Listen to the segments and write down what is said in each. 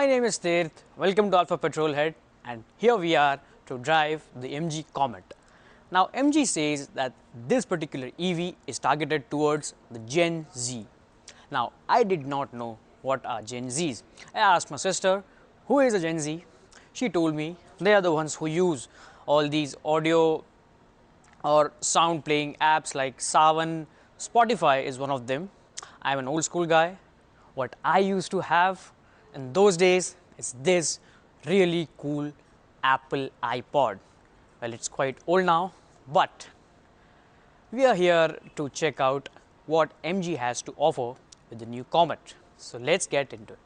My name is Tirth, welcome to Alpha Petrolhead, and here we are to drive the MG Comet. Now MG says that this particular EV is targeted towards the Gen Z. Now I did not know what are Gen Zs. I asked my sister, who is a Gen Z? She told me they are the ones who use all these audio or sound playing apps like Savan. Spotify is one of them. I'm an old school guy. What I used to have in those days is this really cool Apple iPod. Well, it's quite old now, but we are here to check out what MG has to offer with the new Comet. So let's get into it.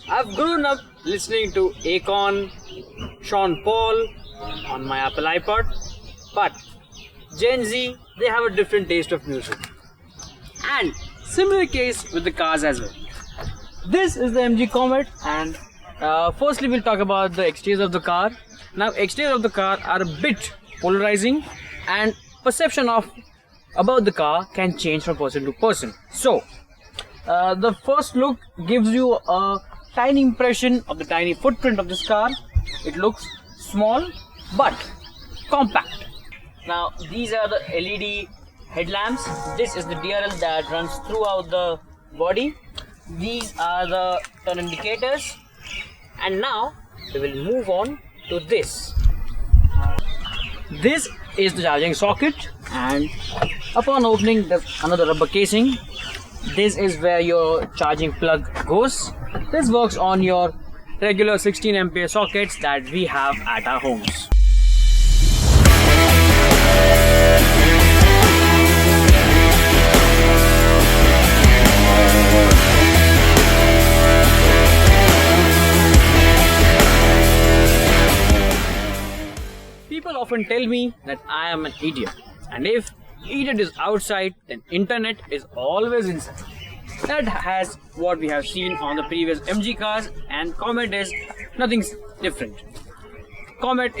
I've grown up listening to Akon, Sean Paul on my Apple iPod, but Gen Z, they have a different taste of music. And similar case with the cars as well. This is the MG Comet, and firstly we'll talk about the exterior of the car. Now exterior of the car are a bit polarizing, and perception of about the car can change from person to person. So the first look gives you a tiny impression of the tiny footprint of this car. It looks small but compact. Now these are the LED headlamps. This is the DRL that runs throughout the body. These are the turn indicators, and now we will move on to this. This is the charging socket, and upon opening there's another rubber casing. This is where your charging plug goes. This works on your regular 16 ampere sockets that we have at our homes. People often tell me that I am an idiot, and if idiot is outside, then internet is always inside. That has what we have seen on the previous MG cars, and Comet is nothing different. Comet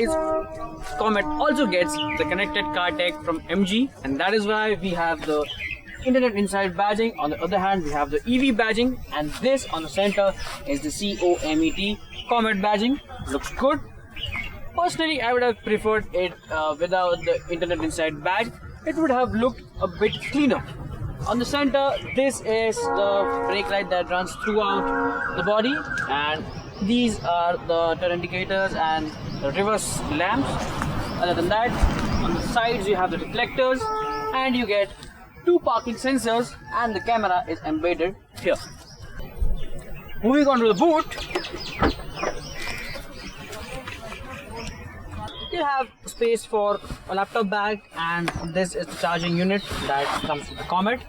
also gets the connected car tech from MG, and that is why we have the internet inside badging. On the other hand, we have the EV badging, and this on the center is the COMET Comet badging. Looks good. Personally, I would have preferred it without the internet inside badge. It would have looked a bit cleaner. On the center, this is the brake light that runs throughout the body, and these are the turn indicators and the reverse lamps. Other than that, on the sides you have the reflectors, and you get two parking sensors, and the camera is embedded here. Moving on to the boot, you have space for a laptop bag, and this is the charging unit that comes with the Comet.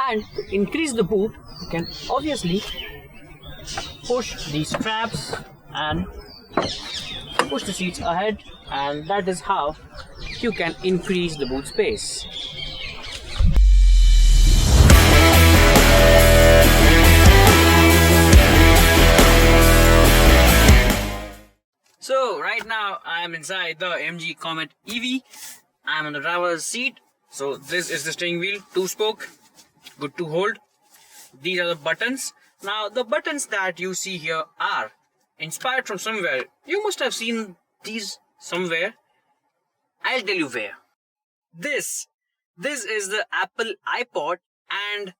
And to increase the boot, you can obviously push these straps and push the seats ahead, and that is how you can increase the boot space. So right now I am inside the MG Comet EV. I am on the driver's seat. So this is the steering wheel, 2-spoke, good to hold. These are the buttons. Now the buttons that you see here are inspired from somewhere. You must have seen these somewhere. I'll tell you where. This is the Apple iPod, and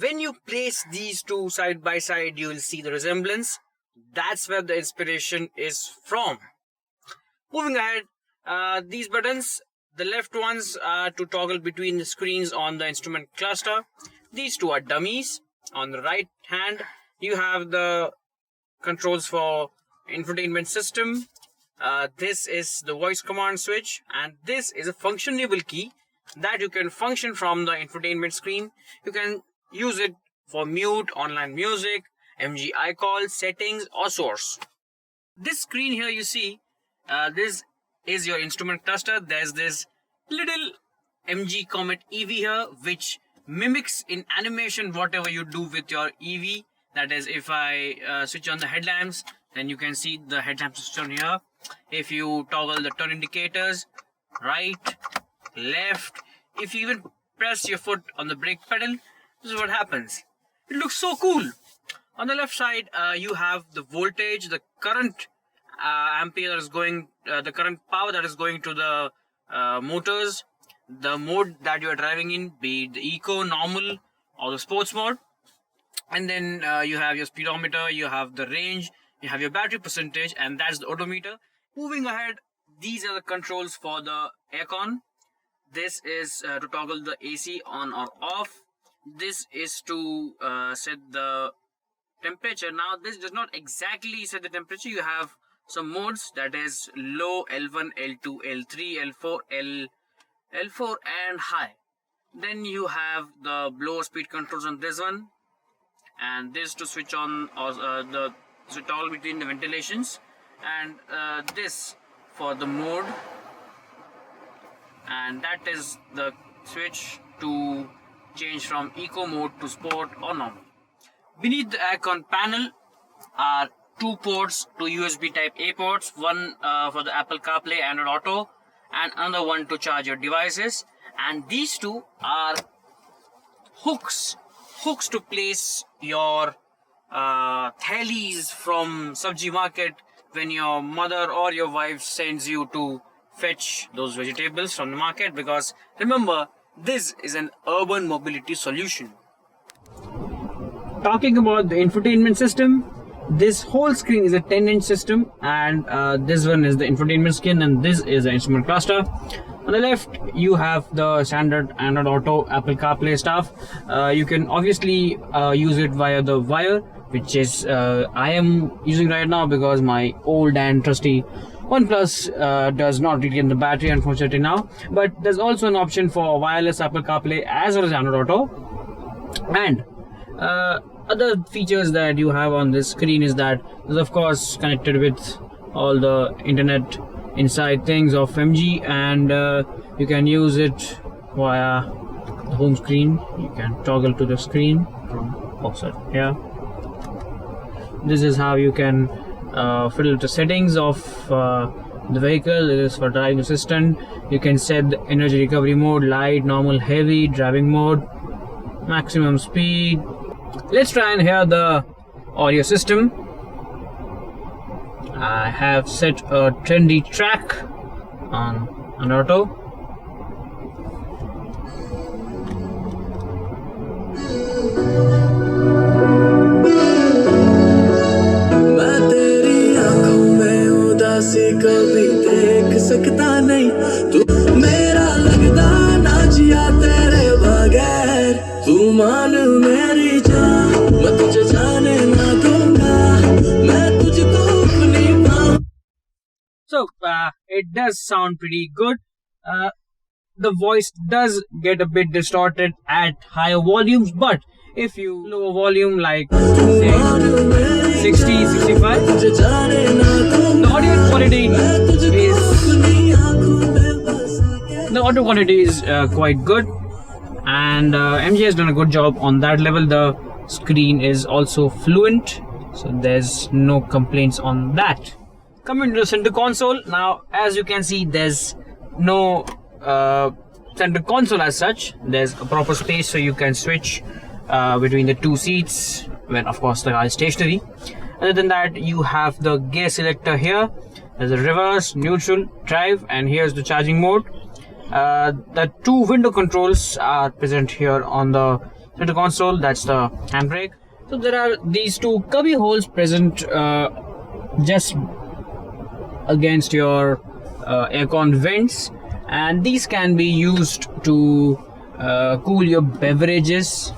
when you place these two side by side, you will see the resemblance. That's where the inspiration is from. Moving ahead, these buttons, the left ones are to toggle between the screens on the instrument cluster. These two are dummies. On the right hand, you have the controls for infotainment system. This is the voice command switch, and this is a functionable key that you can function from the infotainment screen. You can use it for mute, online music, MG iCall, settings, or source. This screen here you see, this is your instrument cluster. There's this little MG Comet EV here, which mimics in animation whatever you do with your EV. That is, if I switch on the headlamps, then you can see the headlamps switch on here. If you toggle the turn indicators, right, left, if you even press your foot on the brake pedal, this is what happens. It looks so cool. On the left side, you have the voltage, the current ampere that is going, the current power that is going to the motors, the mode that you are driving in, be it the eco, normal, or the sports mode. And then you have your speedometer, you have the range, you have your battery percentage, and that's the odometer. Moving ahead, these are the controls for the aircon. This is to toggle the AC on or off. This is to set the temperature. Now this does not exactly set the temperature. You have some modes, that is low, L1, L2, L3, L4, L4 and high. Then you have the blower speed controls on this one, and this to switch on or the toggle between the ventilations, and this for the mode, and that is the switch to change from eco mode to sport or normal. Beneath the aircon panel are two ports, two USB type A ports, one for the Apple CarPlay and Auto, and another one to charge your devices. And these two are hooks to place your thalis from Sabji market when your mother or your wife sends you to fetch those vegetables from the market, because remember, this is an urban mobility solution. Talking about the infotainment system, this whole screen is a 10-inch system, and this one is the infotainment screen, and this is the instrument cluster. On the left, you have the standard Android Auto, Apple CarPlay stuff. You can obviously use it via the wire, which is I am using right now because my old and trusty OnePlus does not retain the battery, unfortunately now. But there's also an option for wireless Apple CarPlay as well as Android Auto. And other features that you have on this screen is that it's of course connected with all the internet inside things of MG, and you can use it via the home screen. You can toggle to the screen from outside here. This is how you can fiddle the settings of the vehicle. This is for driving assistant. You can set the energy recovery mode, light, normal, heavy, driving mode, maximum speed. Let's try and hear the audio system. I have set a trendy track on auto. कभी देख सकता नहीं तू मेरा लगदा ना जिया तेरे बगैर तू मान मेरी जान मैं तुझे जाने ना दूंगा मैं तुझको अपनी बाहों. So it does sound pretty good. The voice does get a bit distorted at higher volumes, but if you lower volume like say 60, 65, the audio quality is quite good, and MG has done a good job on that level. The screen is also fluent, so there's no complaints on that. Coming to the center console, now as you can see, there's no center console as such. There's a proper space so you can switch between the two seats when of course the car is stationary. Other than that, you have the gear selector here. There's a reverse, neutral, drive, and here's the charging mode. The two window controls are present here on the center console. That's the handbrake. So there are these two cubby holes present just against your aircon vents, and these can be used to cool your beverages.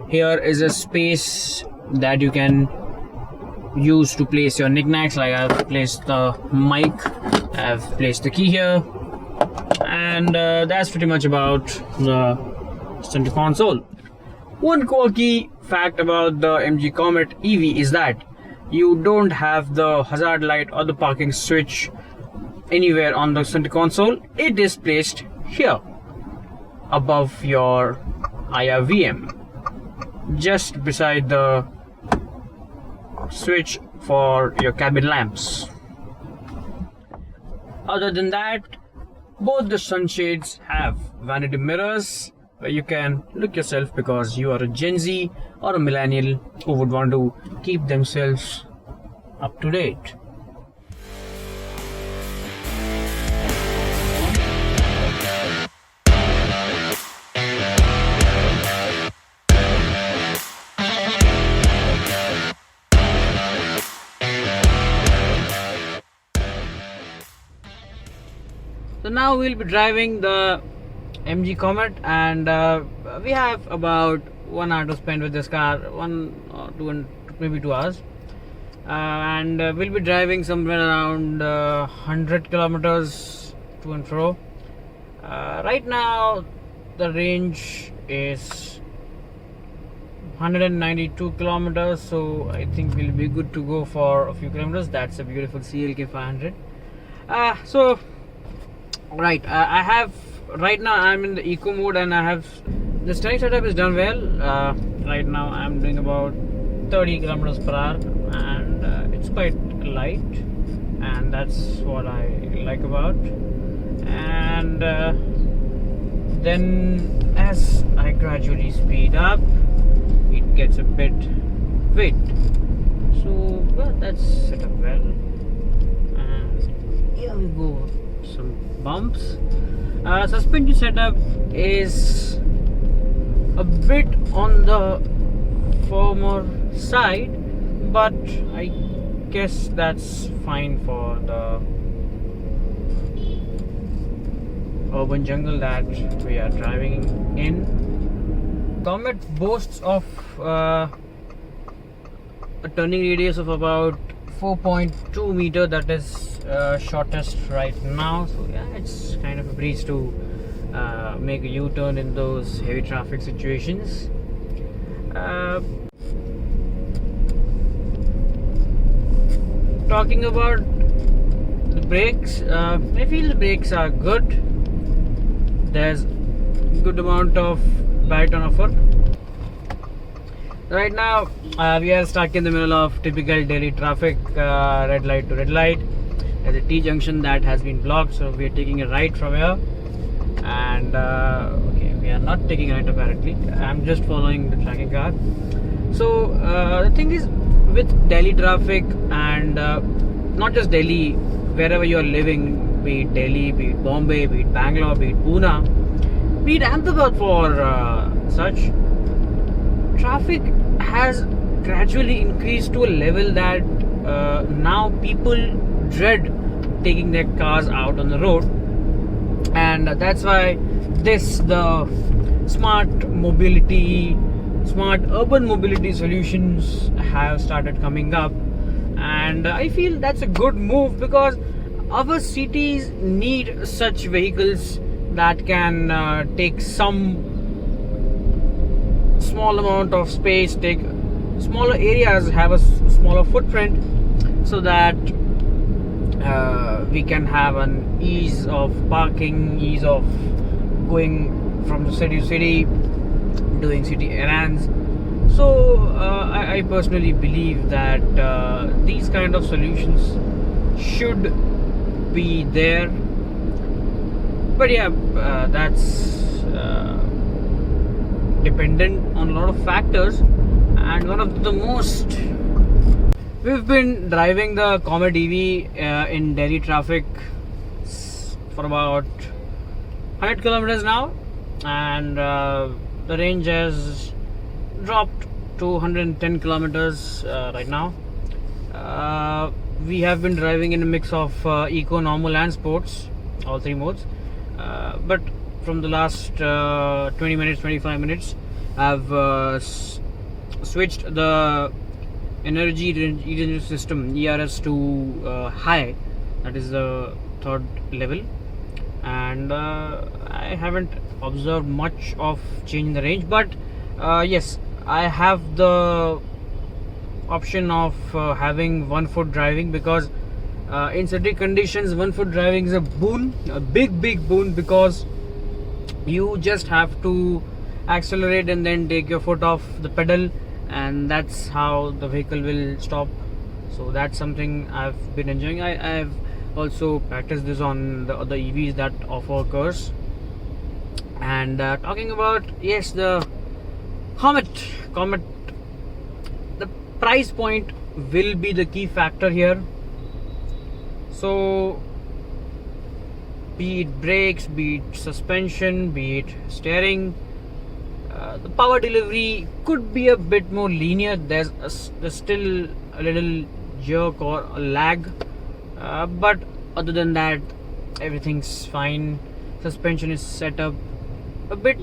Here is a space that you can use to place your knickknacks, like I've placed the mic, I've placed the key here, and that's pretty much about the center console. One quirky fact about the MG Comet EV is that you don't have the hazard light or the parking switch anywhere on the center console. It is placed here above your IRVM, just beside the switch for your cabin lamps. Other than that, both the sunshades have vanity mirrors where you can look yourself, because you are a Gen Z or a millennial who would want to keep themselves up to date. So now we'll be driving the MG Comet, and we have about 1 hour to spend with this car, 1 or 2 and maybe 2 hours, and we'll be driving somewhere around 100 kilometers to and fro. Right now the range is 192 kilometers, so I think we'll be good to go for a few kilometers. That's a beautiful CLK 500. I have right now I'm in the eco mode, and I have the steering setup is done well. Right now I'm doing about 30 kilometers per hour, and it's quite light, and that's what I like about. And then as I gradually speed up, it gets a bit weight. So that's set up well, and here we go, some bumps. Suspension setup is a bit on the firmer side, but I guess that's fine for the urban jungle that we are driving in. Comet boasts of a turning radius of about 4.2 meter, that is shortest right now. So yeah, it's kind of a breeze to make a U-turn in those heavy traffic situations. Talking about the brakes, I feel the brakes are good. There's good amount of bite on offer. Right now we are stuck in the middle of typical Delhi traffic, red light to red light. There's a T junction that has been blocked, so we are taking a right from here. And okay, we are not taking a right apparently. I'm just following the tracking car. So the thing is, with Delhi traffic, and not just Delhi, wherever you are living, be it Delhi, be it Bombay, be it Bangalore, be it Pune, be it Ahmedabad for such, traffic has gradually increased to a level that now people dread taking their cars out on the road, and that's why the smart urban mobility solutions have started coming up, and I feel that's a good move, because our cities need such vehicles that can take some small amount of space, take smaller areas, have a smaller footprint, so that we can have an ease of parking, ease of going from city to city, doing city errands. So I personally believe that these kind of solutions should be there. But yeah, that's dependent on a lot of factors, and one of the most, we've been driving the Comet EV in Delhi traffic for about 100 kilometers now, and the range has dropped to 110 kilometers right now. We have been driving in a mix of eco, normal and sports, all three modes, but from the last 20 minutes, 25 minutes, I've switched the energy regenerative system ERS to high, that is the third level, and I haven't observed much of change in the range, but yes, I have the option of having 1 foot driving, because in city conditions 1 foot driving is a boon, a big boon, because you just have to accelerate and then take your foot off the pedal, and that's how the vehicle will stop. So that's something I've been enjoying. I've also practiced this on the other EVs that offer curves. And talking about, yes, the Comet, the price point will be the key factor here. So be it brakes, be it suspension, be it steering, the power delivery could be a bit more linear. There's still a little jerk or a lag, but other than that, everything's fine. Suspension is set up a bit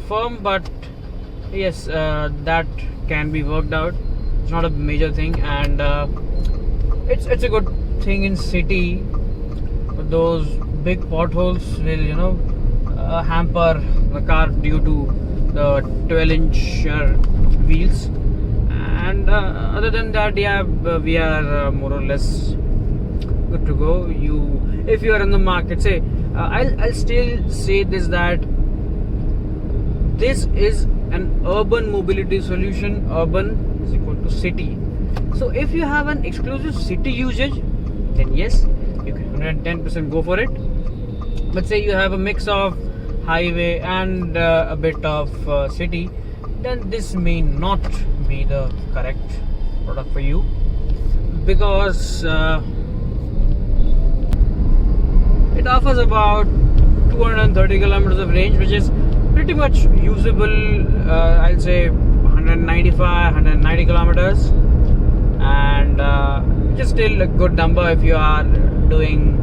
firm, but yes, that can be worked out. It's not a major thing, and it's a good thing in city. But those big potholes will, hamper the car due to the 12-inch wheels. And other than that, yeah, we are more or less good to go. If you are in the market, say, I'll still say this, that this is an urban mobility solution. Urban is equal to city. So if you have an exclusive city usage, then yes, you can 110% go for it. But say you have a mix of highway and a bit of city, then this may not be the correct product for you, because it offers about 230 kilometers of range, which is pretty much usable. I'll say 190 kilometers, and which is still a good number if you are doing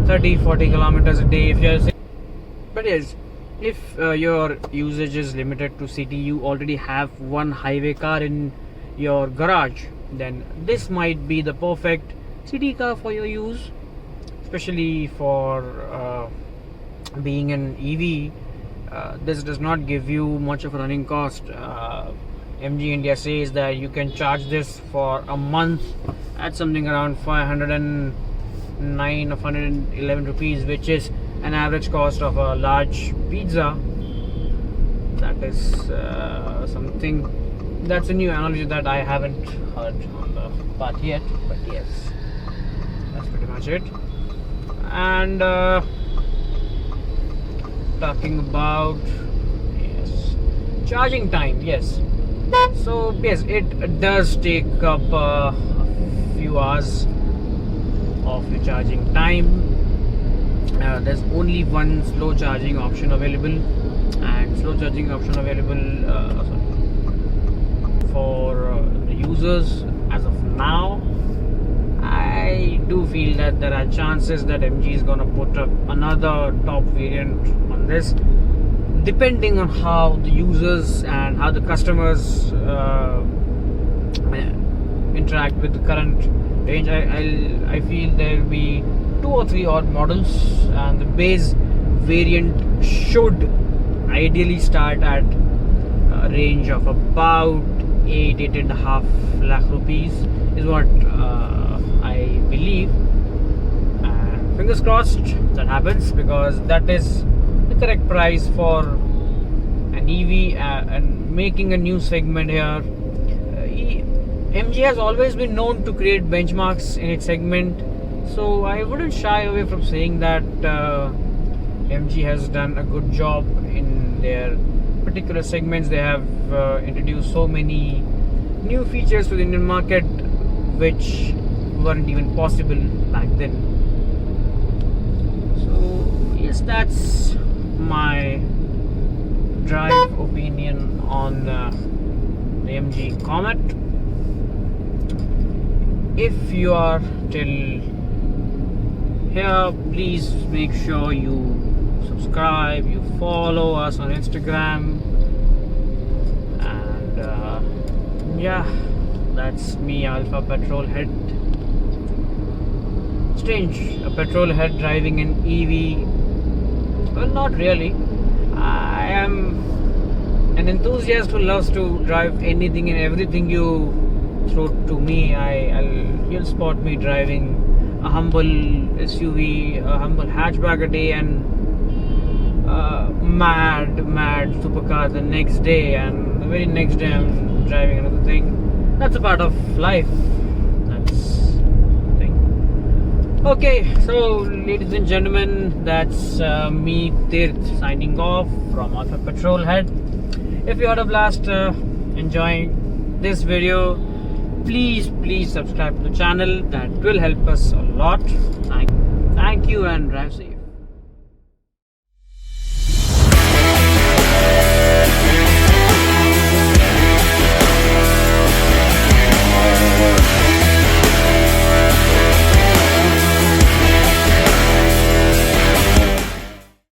30-40 kilometers a day. But yes, if your usage is limited to city, you already have one highway car in your garage, then this might be the perfect city car for your use, especially for being an EV. This does not give you much of a running cost. MG India says that you can charge this for a month at something around 509 or 511 rupees, which is an average cost of a large pizza. That is something, that's a new analogy that I haven't heard on the path yet, but yes, that's pretty much it. And talking about, yes, charging time, yes. So yes, it does take up a few hours of your charging time. There's only one slow charging option available, and slow charging option available for the users as of now. I do feel that there are chances that MG is gonna put up another top variant on this, depending on how the users and how the customers interact with the current range. I feel there will be 2 or 3 odd models, and the base variant should ideally start at a range of about 8.5 lakh rupees is what I believe, and fingers crossed that happens, because that is the correct price for an EV and making a new segment here. MG has always been known to create benchmarks in its segment. So I wouldn't shy away from saying that MG has done a good job in their particular segments. They have introduced so many new features to the Indian market which weren't even possible back then. So yes, that's my drive opinion on the MG Comet. If you are till here, please make sure you subscribe, you follow us on Instagram, and yeah, that's me, Alpha Petrolhead. Strange, a petrolhead driving an EV. Well, not really. I am an enthusiast who loves to drive anything and everything you throw to me. You'll spot me driving a humble SUV, a humble hatchback a day, and mad supercar the next day, and the very next day I'm driving another thing. That's a part of life. That's the thing. Okay, so ladies and gentlemen, that's me, Tirth, signing off from Alpha Petrolhead. If you had a blast enjoying this video, please subscribe to the channel. That will help us a lot. Thank you, and drive safe.